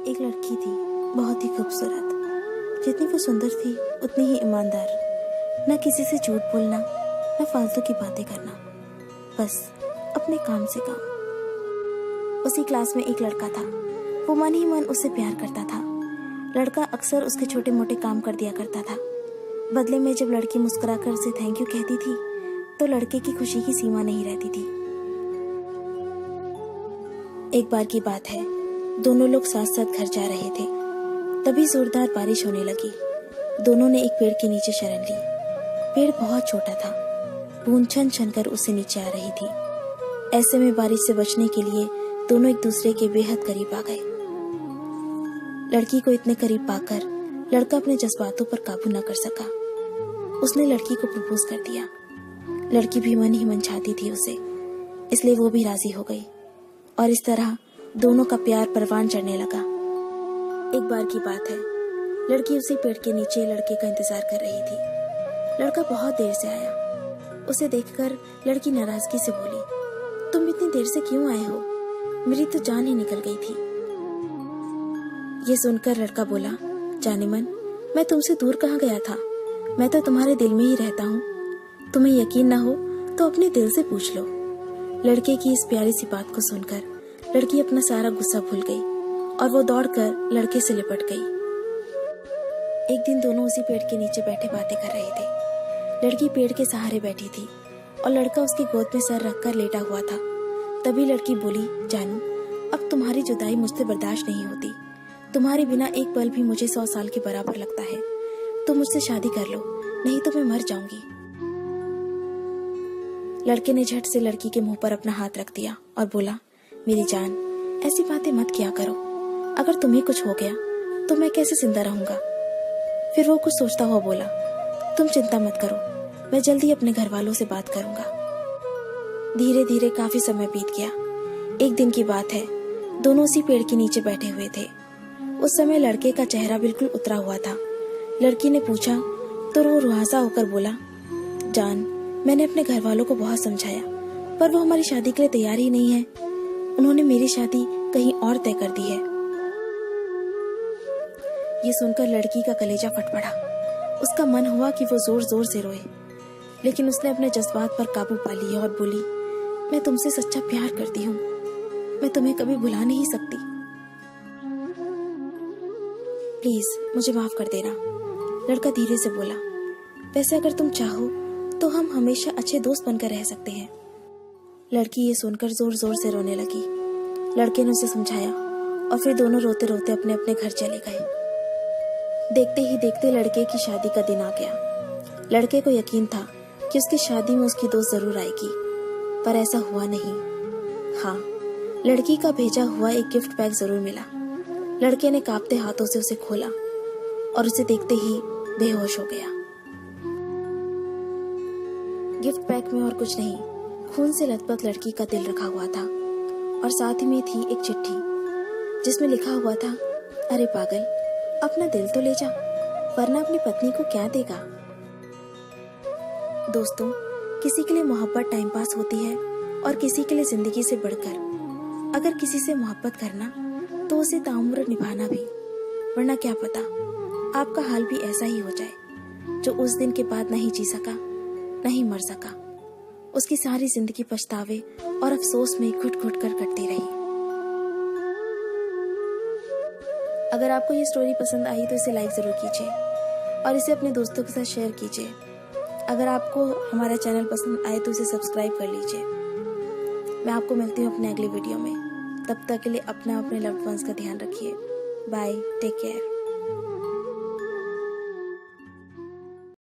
एक लड़की थी, बहुत ही खूबसूरत। जितनी वो सुंदर थी उतनी ही ईमानदार। ना किसी से झूठ बोलना, ना फालतू की बातें करना, बस अपने काम से काम। उसी क्लास में एक लड़का था। वो मन ही मन उससे प्यार करता था। लड़का अक्सर उसके छोटे मोटे काम कर दिया करता था। बदले में जब लड़की मुस्कुराकर उसे थैंक यू कहती थी तो लड़के की खुशी की सीमा नहीं रहती थी। एक बार की बात है, दोनों लोग साथ साथ घर जा रहे थे। तभी जोरदार बारिश होने लगी। दोनों ने एक पेड़ के नीचे शरण ली। पेड़ बहुत छोटा था, बूंद छन छन कर उससे नीचे आ रही थी। ऐसे में बारिश से बचने के लिए दोनों एक दूसरे के बेहद करीब आ गए। लड़की को इतने करीब पाकर लड़का अपने जज्बातों पर काबू न कर सका। उसने लड़की को प्रपोज कर दिया। लड़की भी मन ही मन चाहती थी उसे, इसलिए वो भी राजी हो गई और इस तरह दोनों का प्यार परवान चढ़ने लगा। एक बार की बात है, लड़की उसी पेड़ के नीचे लड़के का इंतजार कर रही थी। लड़का बहुत देर से आया। उसे देखकर लड़की नाराजगी से बोली, तुम इतनी देर से क्यों आए हो? मेरी तो जान ही निकल गई थी। ये सुनकर लड़का बोला, जाने मन, मैं तुमसे दूर कहाँ गया था? मैं तो तुम्हारे दिल में ही रहता हूँ। तुम्हें यकीन ना हो तो अपने दिल से पूछ लो। लड़के की इस प्यारी सी बात को सुनकर लड़की अपना सारा गुस्सा भूल गई और वो दौड़कर लड़के से लिपट गई। एक दिन दोनों उसी पेड़ के नीचे बैठे बातें कर रहे थे। लड़की पेड़ के सहारे बैठी थी और लड़का उसकी गोद में सर रखकर लेटा हुआ था। तभी लड़की बोली, जानू, अब तुम्हारी जुदाई मुझसे बर्दाश्त नहीं होती। तुम्हारे बिना एक पल भी मुझे 100 साल के बराबर लगता है। तुम मुझसे शादी कर लो, नहीं तो मैं मर जाऊंगी। लड़के ने झट से लड़की के मुंह पर अपना हाथ रख दिया और बोला, मेरी जान, ऐसी बातें मत किया करो। अगर तुम्हें कुछ हो गया तो मैं कैसे जिंदा रहूंगा? फिर वो कुछ सोचता हुआ बोला, तुम चिंता मत करो, मैं जल्दी अपने घर वालों से बात करूंगा। धीरे धीरे काफी समय बीत गया। एक दिन की बात है, दोनों उसी पेड़ के नीचे बैठे हुए थे। उस समय लड़के का चेहरा बिल्कुल उतरा हुआ था। लड़की ने पूछा तो वो रुहासा होकर बोला, जान, मैंने अपने घर वालों को बहुत समझाया, पर वो हमारी शादी के लिए तैयार ही नहीं है। उन्होंने मेरी शादी कहीं और तय कर दी है। ये सुनकर लड़की का कलेजा फट पड़ा। उसका मन हुआ कि वो जोर जोर से रोए, लेकिन उसने अपने जज्बात पर काबू पा लिया और बोली, मैं तुमसे सच्चा प्यार करती हूँ। मैं तुम्हें कभी भुला नहीं सकती। प्लीज मुझे माफ कर देना। लड़का धीरे से बोला, वैसे अगर तुम चाहो तो हम हमेशा अच्छे दोस्त बनकर रह सकते हैं। लड़की ये सुनकर जोर जोर से रोने लगी। लड़के ने उसे समझाया और फिर दोनों रोते रोते अपने अपने घर चले गए। देखते ही देखते लड़के की शादी का दिन आ गया। लड़के को यकीन था कि उसकी शादी में उसकी दोस्त जरूर आएगी, पर ऐसा हुआ नहीं। हाँ, लड़की का भेजा हुआ एक गिफ्ट पैक जरूर मिला। लड़के ने कांपते हाथों से उसे खोला और उसे देखते ही बेहोश हो गया। गिफ्ट पैक में और कुछ नहीं, खून से लथपथ लड़की का दिल रखा हुआ था और साथ ही में थी एक चिट्ठी जिसमें लिखा हुआ था, अरे पागल, अपना दिल तो ले जा, वरना अपनी पत्नी को क्या देगा। दोस्तों, किसी के लिए मोहब्बत टाइम पास होती है और किसी के लिए जिंदगी से बढ़कर। अगर किसी से मोहब्बत करना तो उसे ताउम्र निभाना भी, वरना क्या पता आपका हाल भी ऐसा ही हो जाए जो उस दिन के बाद नहीं जी सका, नहीं मर सका। उसकी सारी जिंदगी पछतावे और अफसोस में घुट घुट कर कटती रही। अगर आपको ये स्टोरी पसंद आई तो इसे लाइक जरूर कीजिए और इसे अपने दोस्तों के साथ शेयर कीजिए। अगर आपको हमारा चैनल पसंद आए तो इसे सब्सक्राइब कर लीजिए। मैं आपको मिलती हूँ अपने अगले वीडियो में। तब तक के लिए अपने लव्ड वंस का ध्यान रखिए। Bye, take care.